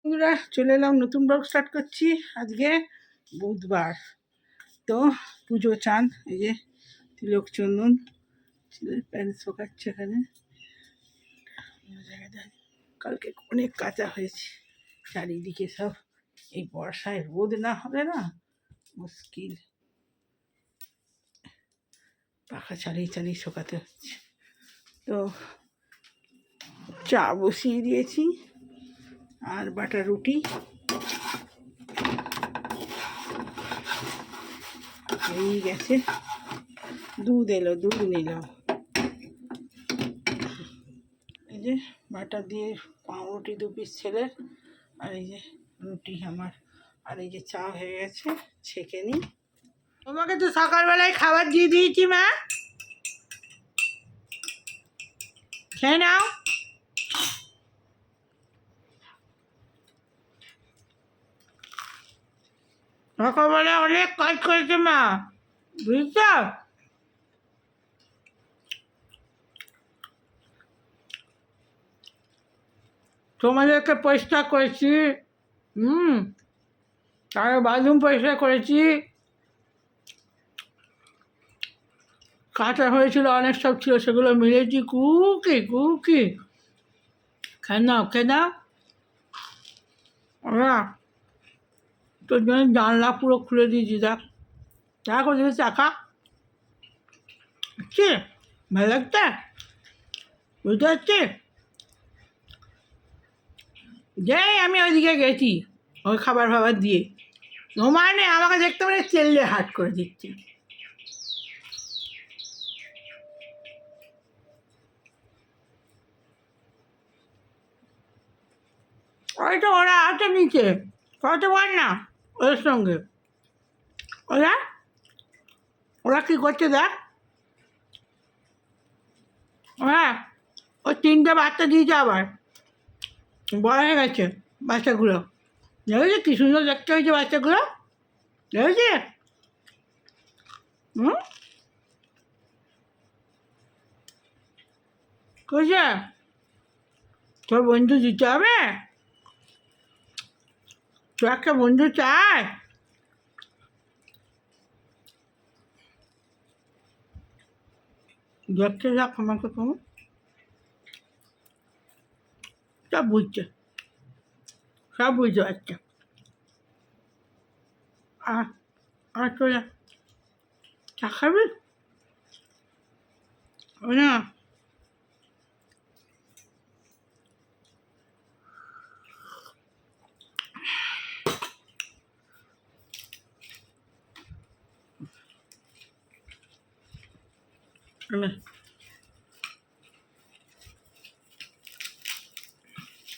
বন্ধুরা, চলে এলাম, নতুন ব্লগ স্টার্ট করছি। আজকে বুধবার, তো পুজো চান। এই যে তিলক চন্দন, ছেলের প্যান্ট শোকাচ্ছে এখানে। কালকে অনেক কাঁচা হয়েছে চারিদিকে সব। এই বর্ষায় রোদ না হলে না মুশকিল, পাখা চালিয়ে চালিয়ে শোকাতে হচ্ছে। তো চা বসিয়ে দিয়েছি আর বাটা রুটি এই গেছে। দুধ এলো, দুধ নিলাম। এই যে বাটা দিয়ে পাউরুটি 2 পিস ছেলের, আর এই যে রুটি আমার। আর এই যে চা হয়ে গেছে, ছেঁকে নিই। তোমাকে তো সকালবেলায় খাবার দিয়ে দিয়েছি মা, খেয়ে নাও। সকালবেলায় অনেক কাজ করেছে মা, বুঝছ? তোমাদেরকে পরিষ্কার করেছি, তার বাথরুম পরিষ্কার করেছি। কাঁচা হয়েছিল, অনেক সব ছিল, সেগুলো মিলেছি। কুকি কুকি খেয়ে নাও, খেয়ে নাও। ওরা তোর জন্য জানলা পুরো খুলে দিয়েছি, দেখ দেখো, দিদি চাকা হচ্ছে, ভালো লাগছে, বুঝতে পারছি। যেই আমি ওইদিকে গেছি ওই খাবার ফাবার দিয়ে, মানে আমাকে দেখতে মানে চেল্লে হাট করে দিচ্ছে। ওই তো ওরা আছে নিচে, কত পার না ওদের সঙ্গে। ওরা ওরা কী করছে দেখ। হ্যাঁ, ওই 3টে বাচ্চা দিয়েছে, আবার বড় হয়ে গেছে বাচ্চাগুলো। দেখেছি কী সুন্দর দেখতে হয়েছে বাচ্চাগুলো, দেখেছি। কইছে তোর বন্ধু দিতে হবে, তো একটা বন্ধু চায়। দেখতে যাক আমাকে কোনো সব বুঝছে, সব বুঝতে পারছে। আর আর তোরা চা খাবি না?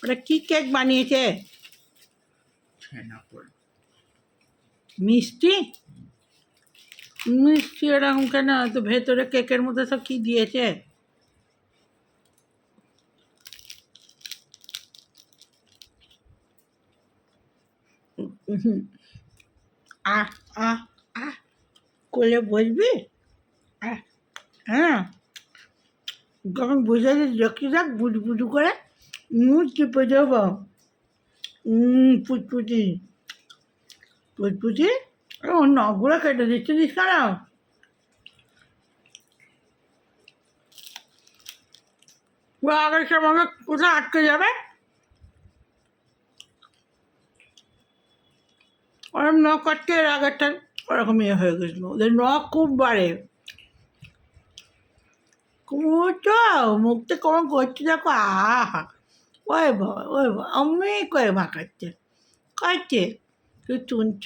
ওটা কী কেক বানিয়েছে? মিষ্টি মিষ্টি এরকম কেন? তো ভেতরে কেকের মধ্যে সব কী দিয়েছে? আহ আহ আহ কোলে বসবি? হ্যাঁ, যখন বুঝে দেখি দেখ বুঝবুঝু করে মুখ চেপে দেব। পুচপুচি পুচপুচি, ও নখগুলো কেটে দিচ্ছিস কেন? ও আগের সময় কোথায় আটকে যাবে? ওরকম নখ কাটতে, এর আগেরটা ওরকম ইয়ে হয়ে গেছিলো। ওদের নখ খুব বাড়ে। কুমোটো মুখটা কেমন করছে দেখো, আহা, ওই বাবা, ওই বাবা, আমি করে মাখাচ্ছে, কাটছে। তুই শুনছ?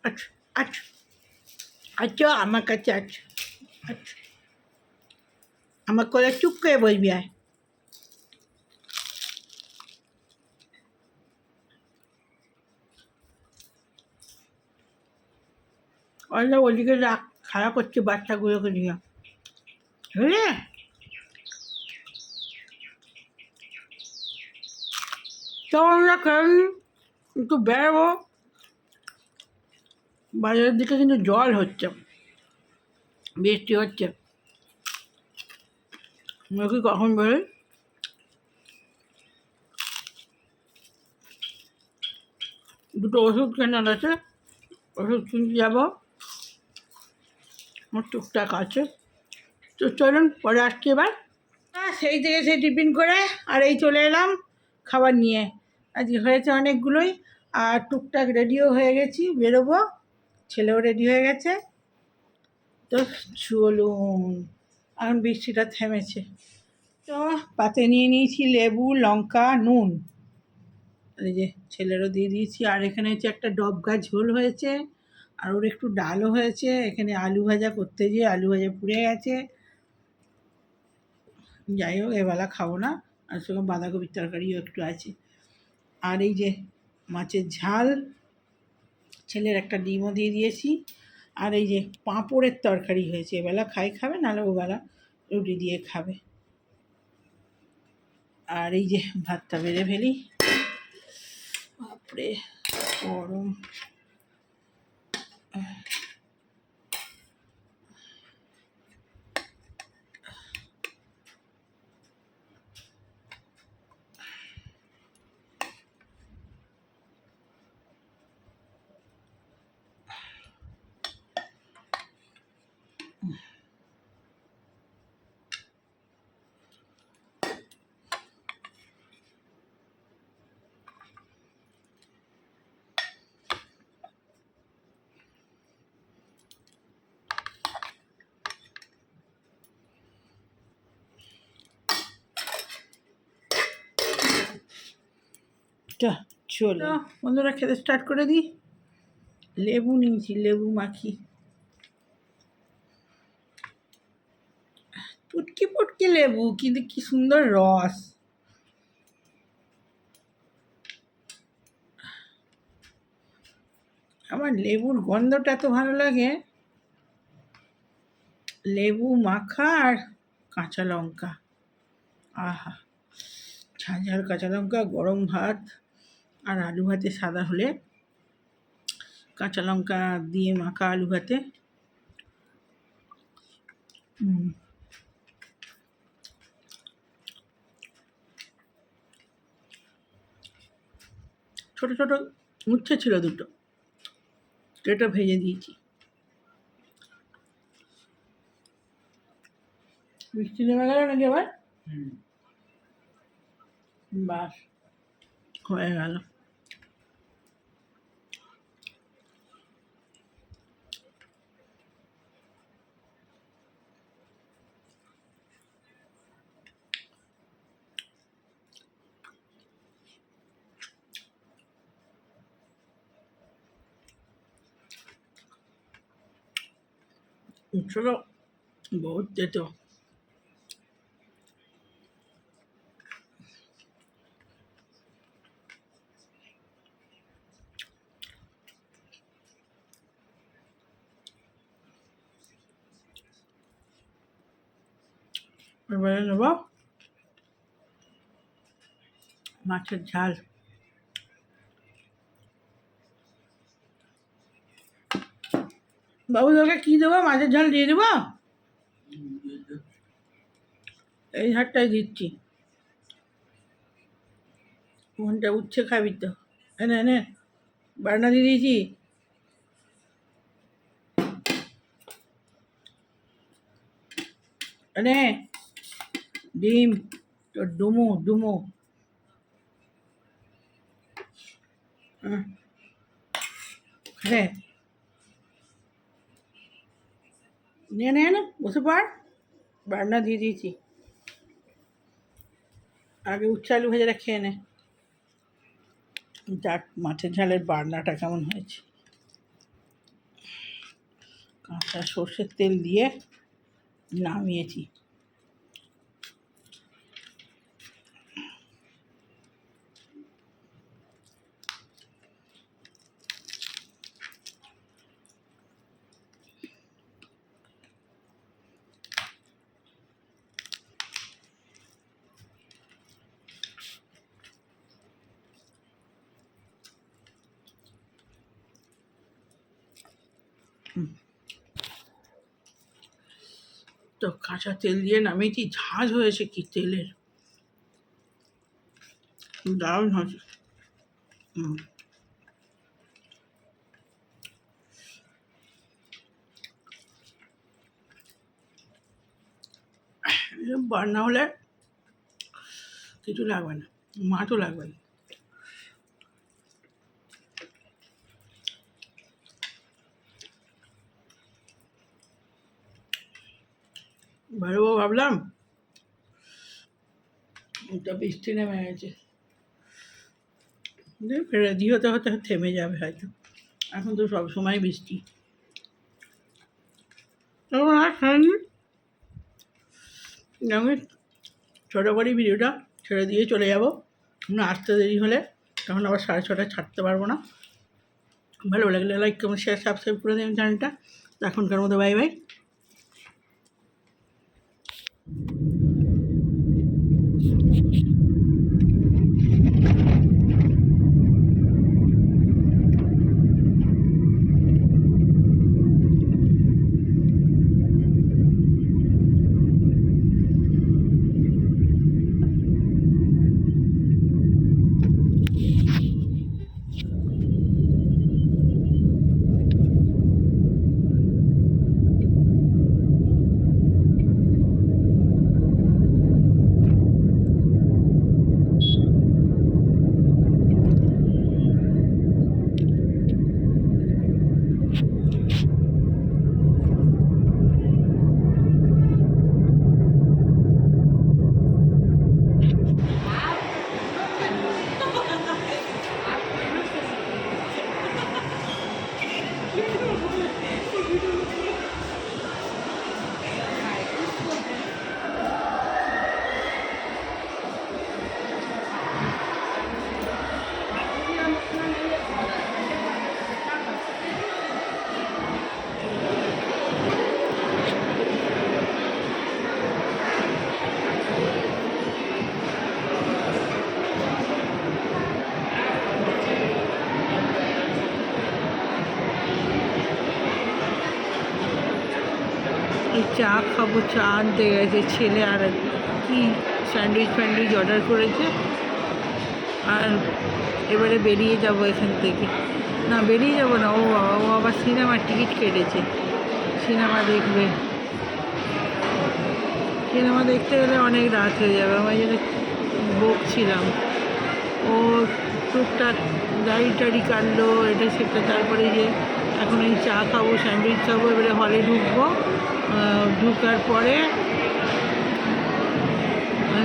আচ্ছা আচ্ছা আচ্ছা, আমার কাছে আচ্ছা আচ্ছা, আমার কোলে চুপ করে বসবি। আয়, অন্য ওদিকে রাখ, খারাপ করছে বাচ্চাগুলোকে নিয়ে, বুঝলি? তো আমরা খেয়ে একটু বেরোবো। বাজারের দিকে কিন্তু জল হচ্ছে, বৃষ্টি হচ্ছে, দেখি কখন বেরোই। দুটো ওষুধ কেনার আছে, ওষুধ কিনতে যাবো, আমার টুকটাক আছে। তো চলুন পরে আসছি এবার। সেই থেকে সেই টিফিন করে আর এই চলে এলাম খাবার নিয়ে। আজকে হয়েছে অনেকগুলোই, আর টুকটাক রেডিও হয়ে গেছি, বেরোবো, ছেলেও রেডি হয়ে গেছে। তো চলুন, এখন বৃষ্টিটা থেমেছে। তো পাতে নিয়ে নিয়েছি লেবু, লঙ্কা, নুন, এই যে ছেলেরও দিয়ে দিয়েছি। আর এখানে হচ্ছে একটা ডবকা ঝোল হয়েছে, আর ওর একটু ডালও হয়েছে। এখানে আলু ভাজা করতে গিয়ে আলু ভাজা পুড়ে গেছে। যাই হোক, এবেলা খাবো না, আর সঙ্গে বাঁধাকপির তরকারিও একটু আছে। আর এই যে মাছের ঝাল, ছেলের একটা ডিমও দিয়ে দিয়েছি। আর এই যে পাঁপড়ের তরকারি হয়েছে, এবেলা খাবে, নাহলে ওবেলা রুটি দিয়ে খাবে। আর এই যে ভাতটা বেড়ে ফেলি, বাপরে গরম। চলো বন্ধুরা, খেতে স্টার্ট করে দিই। লেবু নিয়েছি, লেবু মাখি। পুটকি পুটকি লেবু, কিন্তু কি সুন্দর রস। আমার লেবুর গন্ধটা এত ভালো লাগে। লেবু মাখা আর কাঁচা লঙ্কা, আহা, ঝাল ঝাল কাঁচা লঙ্কা, গরম ভাত আর আলু ভাতে সাদা হলে, কাঁচা লঙ্কা দিয়ে মাখা আলু ভাতে, ছোট ছোট উচ্ছে ছিল দুটো, এটা ভেজে দিয়েছি। বৃষ্টি নেমে গেল নাকি আবার? বাস, হয়ে গেল। চলো, বহুত তেতো। এবারে নেব মাছের ঝাল। বাবু তোকে কী দেবো? মাছের ঝাল দিয়ে দেবো? এই ঝালটাই দিচ্ছি। মনটা উচ্ছে খাবি তো? এনে এনে বাটনা দিয়ে দিয়েছি। এনে ডিম, তোর ডুমো ডুমো। হ্যাঁ, নে নে নে, বসে পড়। বাটনা দিয়ে দিয়েছি, আগে উচ্ছে আলু ভাজাটা খেয়ে নে। যাক, মাছের ঝালের বাটনাটা কেমন হয়েছে। কাঁচা সর্ষের তেল দিয়ে নামিয়েছি। তো কাঁচা তেল দিয়ে নামিয়েছি, ঝাঁঝ হয়েছে কি তেলের, দারুণ হয়েছে। বর না হলে কিছু লাগবে না, মাছও লাগবে না। বেরোবো ভাবলাম, একটা বৃষ্টি নেমে গেছে, রেডি হতে হতে থেমে যাবে হয়তো। এখন তো সব সময় বৃষ্টি। তখন আর খাইনি, আমি ছোটো করেই ভিডিওটা ছেড়ে দিয়ে চলে যাবো। আসতে দেরি হলে তখন আবার 6:30 ছাড়তে পারবো না। ভালো লাগলে লাইক কমেন্ট শেয়ার সাবস্ক্রাইব করে দেবেন চ্যানেলটা। এখনকার মতো বাই বাই। এই চা খাবো, চা আনতে গেছে ছেলে, আর কি স্যান্ডউইচ ফ্যান্ডউইচ অর্ডার করেছে। আর এবারে বেরিয়ে যাব এখান থেকে। না, বেরিয়ে যাব না, ও বাবা, ও আবার সিনেমার টিকিট কেটেছে, সিনেমা দেখবে। সিনেমা দেখতে গেলে অনেক রাত হয়ে যাবে, আমার জন্য বকছিলাম। ও টুকটাক গাড়ি টাড়ি কাটলো, এটা সেটা, তারপরে যে এখন এই চা খাবো, স্যান্ডউইচ খাবো, এবারে হলে ঢুকবো। ঢুকার পরে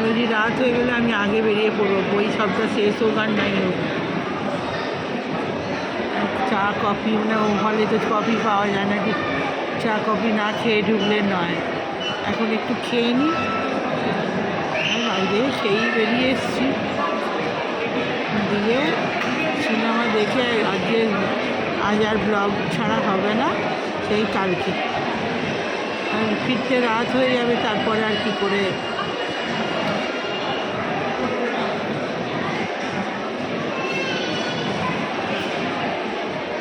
যদি রাত হয়ে গেলে আমি আগে বেরিয়ে পড়বো, বই সবটা শেষ হোক আর নাই হোক। চা কফি, মানে হলে তো কফি পাওয়া যায় না, ঠিক চা কফি না খেয়ে ঢুকলে নয়। এখন একটু খেয়ে নিই, বাইরে সেই বেরিয়ে এসেছি। দিয়ে সিনেমা দেখে আজ আর ব্লগ ছাড়া হবে না, সেই কালকে। আর ফিরতে রাত হয়ে যাবে, তারপরে আর কি করে।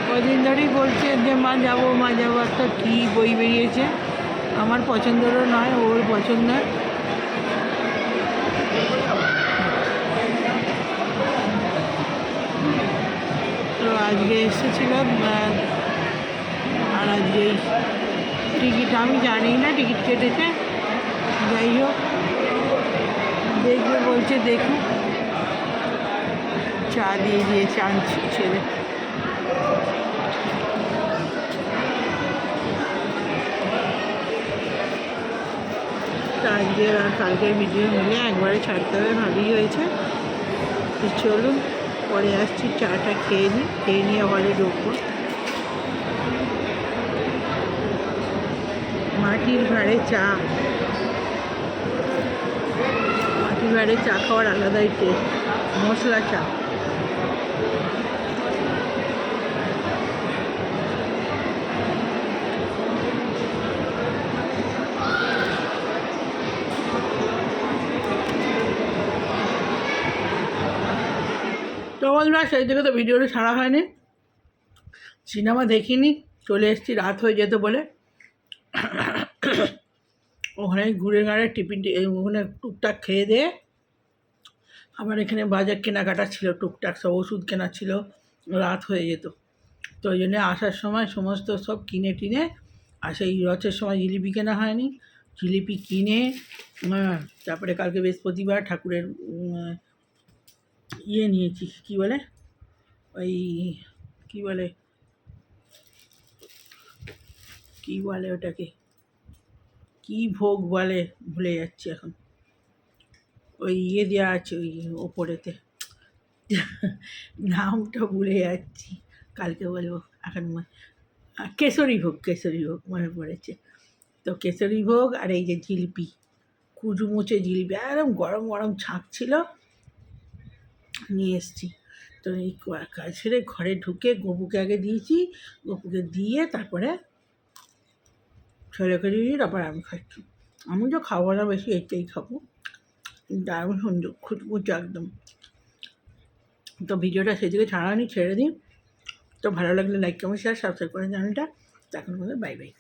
কদিন ধরেই বলছে যে মা যাবো, মা যাবো। একটা কী বই বেরিয়েছে, আমার পছন্দেরও নয়, ওর পছন্দের। তো আজকে এসেছিলাম, আর আজকে টিকিট আমি জানি না, টিকিট কেটেছে। যাই হোক, দেখবে বলছে, দেখুন। চা দিয়ে দিয়েছে, আনছি ছেলে। তো আজকের আর কালকের ভিডিও মিলে একবারে ছাড়তে হবে, ভালোই হয়েছে। তো চলুন, পরে আসছি, চাটা খেয়ে নিই, খেয়ে নিয়ে হলে ঢুকবো। মাটির ভাঁড়ে চা, মাটির ভাঁড়ে চা খাওয়ার আলাদাই টেস্ট, মশলা চা। তো বন্ধুরা, সেই থেকে তো ভিডিওটা ছাড়া হয়নি, সিনেমা দেখিনি, চলে এসেছি, রাত হয়ে যেত বলে। ওখানে ঘুরে ঘাড়ে টিফিন, ওখানে টুকটাক খেয়ে দিয়ে আবার এখানে বাজার কেনাকাটা ছিল, টুকটাক সব ওষুধ কেনা ছিল, রাত হয়ে যেত। তো ওই জন্যে আসার সময় সমস্ত সব কিনে টিনে, আর সেই রথের সময় জিলিপি কেনা হয়নি, জিলিপি কিনে তারপরে কালকে বৃহস্পতিবার ঠাকুরের ইয়ে নিয়েছি, কী বলে ওই কী বলে ওটাকে কী ভোগ বলে, ভুলে যাচ্ছি এখন। ওই ইয়ে দেওয়া আছে ওই ওপরেতে, নামটা ভুলে যাচ্ছি, কালকে বলবো। এখন কেশরী ভোগ মনে পড়েছে। তো কেশরী ভোগ আর এই যে জিলিপি, কুচমুচে জিলিপি, একদম গরম গরম ছাঁক ছিল, নিয়ে এসছি। তো এই কাজ সেরে ঘরে ঢুকে গপুকে আগে দিয়েছি, গপুকে দিয়ে তারপরে ছেলেকে দিয়ে তারপরে আমি খাচ্ছি। আমি তো খাবো না বেশি, এটাই খাবো, দারুণ সুন্দর খুচমুচে একদম। তো ভিডিওটা সেদিকে ছাড়ানি, ছেড়ে দিই। তো ভালো লাগলে লাইক কমেন্ট শেয়ার সাবস্ক্রাইব করে চ্যানেলটা। তো এখন বলে বাই বাই।